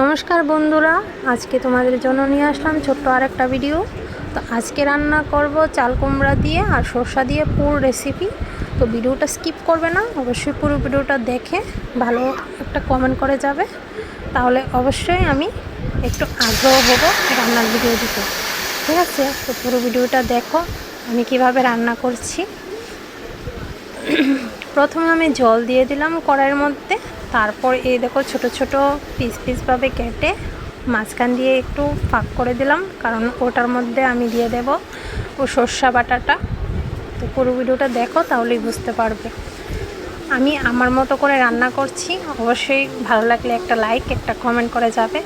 নমস্কার বন্ধুরা, আজকে তোমাদের জন্য নিয়ে আসলাম ছোট্ট আর একটা ভিডিও। তো আজকে রান্না করব চাল কুমড়া দিয়ে আর সরষা দিয়ে পুর রেসিপি। তো ভিডিওটা স্কিপ করবে না, অবশ্যই পুরো ভিডিওটা দেখে ভালো একটা কমেন্ট করে যাবে, তাহলে অবশ্যই আমি একটু আগ্রহ হব রান্নার ভিডিও দিতে। ঠিক আছে, তো পুরো ভিডিওটা দেখো আমি কিভাবে রান্না করছি। প্রথমে আমি জল দিয়ে দিলাম কড়াইয়ের মধ্যে, তারপর এই দেখো ছোট ছোট পিসভাবে কেটে মাঝখান দিয়ে একটু ফাঁক করে দিলাম, কারণ ওটার মধ্যে আমি দিয়ে দেব ও সর্ষা বাটাটা। তো পুরো ভিডিওটা দেখো তাহলেই বুঝতে পারবে আমি আমার মতো করে রান্না করছি। অবশ্যই ভালো লাগলে একটা লাইক একটা কমেন্ট করে যাবে।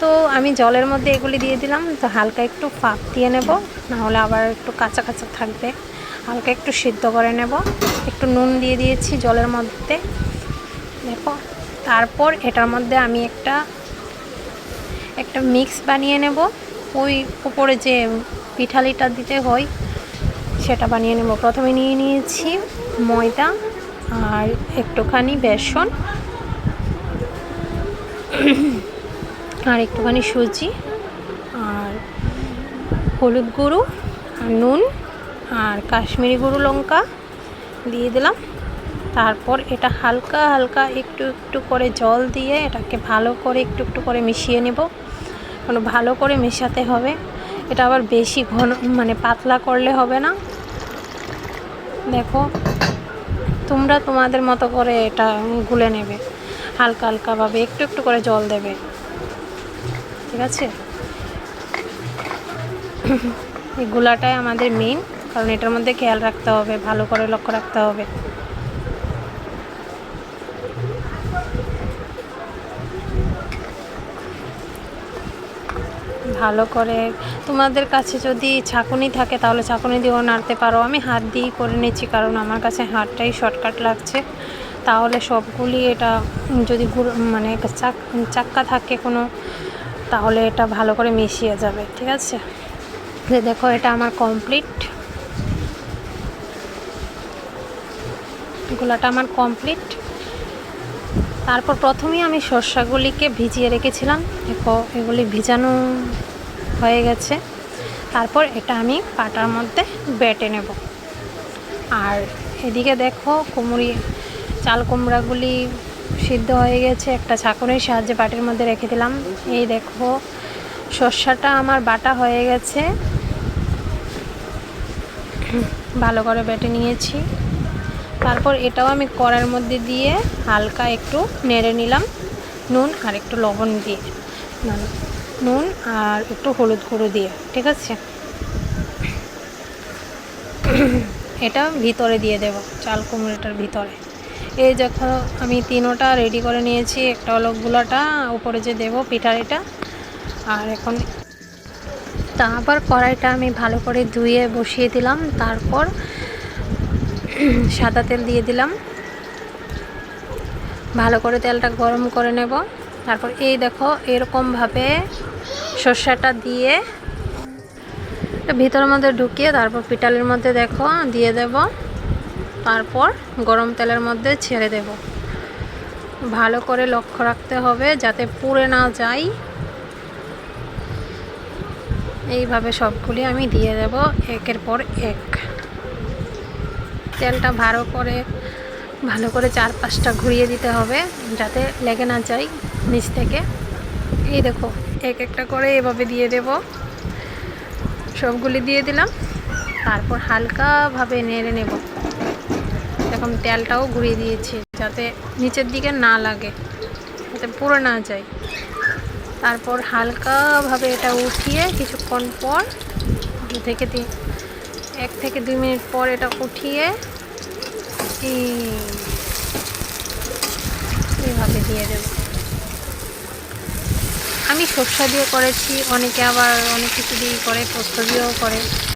তো আমি জলের মধ্যে এগুলি দিয়ে দিলাম, তো হালকা একটু ফাঁক দিয়ে নেব, নাহলে আবার একটু কাঁচা কাঁচা থাকবে। হালকা একটু সিদ্ধ করে নেব। একটু নুন দিয়ে দিয়েছি জলের মধ্যে, দেখো। তারপর এটার মধ্যে আমি একটা মিক্স বানিয়ে নেব। ওই উপরে যে পিঠালিটা দিতে হয় সেটা বানিয়ে নেব। প্রথমে নিয়ে নিয়েছি ময়দা আর একটুখানি বেসন আর একটুখানি সুজি আর হলুদ গুঁড়ো আর নুন আর কাশ্মীরি গুঁড়ো লঙ্কা দিয়ে দিলাম। তারপর এটা হালকা হালকা একটু একটু করে জল দিয়ে এটাকে ভালো করে একটু একটু করে মিশিয়ে নেব, কারণ ভালো করে মেশাতে হবে। এটা আবার বেশি ঘন মানে পাতলা করলে হবে না। দেখো তোমরা তোমাদের মতো করে এটা গুলে নেবে, হালকা হালকাভাবে একটু একটু করে জল দেবে। ঠিক আছে, এই গুলাটাই আমাদের মেইন, কারণ এটার মধ্যে খেয়াল রাখতে হবে, ভালো করে লক্ষ্য রাখতে হবে। ভালো করে তোমাদের কাছে যদি ছাঁকুনি থাকে তাহলে ছাঁকুনি দিয়েও নাড়তে পারো। আমি হাত দিয়েই করে নিচ্ছি, কারণ আমার কাছে হাতটাই শর্টকাট লাগছে। তাহলে সবগুলি এটা যদি মানে চাক্কা থাকে কোনো, তাহলে এটা ভালো করে মিশিয়ে যাবে। ঠিক আছে, দেখো এটা আমার কমপ্লিট, গোলাটা আমার কমপ্লিট। তারপর প্রথমেই আমি সরষাগুলিকে ভিজিয়ে রেখেছিলাম, দেখো এগুলি ভিজানো হয়ে গেছে। তারপর এটা আমি পাটার মধ্যে বেটে নেব। আর এদিকে দেখো চাল কুমড়াগুলি সিদ্ধ হয়ে গেছে, একটা ছাঁকুনির সাহায্যে বাটির মধ্যে রেখে দিলাম। এই দেখো সরষাটা আমার বাটা হয়ে গেছে, ভালো করে বেটে নিয়েছি। তারপর এটাও আমি কড়াইয়ের মধ্যে দিয়ে হালকা একটু নেড়ে নিলাম, নুন আর একটু লবণ দিয়ে, নুন আর একটু হলুদ গুঁড়ো দিয়ে। ঠিক আছে, এটা ভিতরে দিয়ে দেব চাল কুমড়োটার ভিতরে। এই দেখো আমি তিনোটা রেডি করে নিয়েছি। একটা হলো গুলাটা উপরে যে দেব পিঠারিটা, আর এখন তা আবার কড়াইটা আমি ভালো করে ধুয়ে বসিয়ে দিলাম। তারপর সাদা তেল দিয়ে দিলাম, ভালো করে তেলটা গরম করে নেব। তারপর এই দেখো এরকমভাবে সর্ষাটা দিয়ে ভিতরের মধ্যে ঢুকিয়ে তারপর পিঠালির মধ্যে দেখো দিয়ে দেব। তারপর গরম তেলের মধ্যে ছেড়ে দেব। ভালো করে লক্ষ্য রাখতে হবে যাতে পুড়ে না যায়। এইভাবে সবগুলি আমি দিয়ে দেব একের পর এক। তেলটা ভালো করে 4-5টা ঘুরিয়ে দিতে হবে যাতে লেগে না যায় নিচ থেকে। এই দেখো এক একটা করে এভাবে দিয়ে দেব, সবগুলি দিয়ে দিলাম। তারপর হালকাভাবে নেড়ে নেব। এখন তেলটাও ঘুরিয়ে দিয়েছি যাতে নিচের দিকে না লাগে, যাতে পুরো না যায়। তারপর হালকাভাবে এটা উঠিয়ে কিছুক্ষণ পর 1 থেকে 2 মিনিট পর এটা উঠিয়ে এইভাবে দিয়ে দেব। আমি সরষা দিয়ে করেছি, অনেকে আবার অনেক কিছু দিয়ে করে, পোস্ত দিয়েও করে।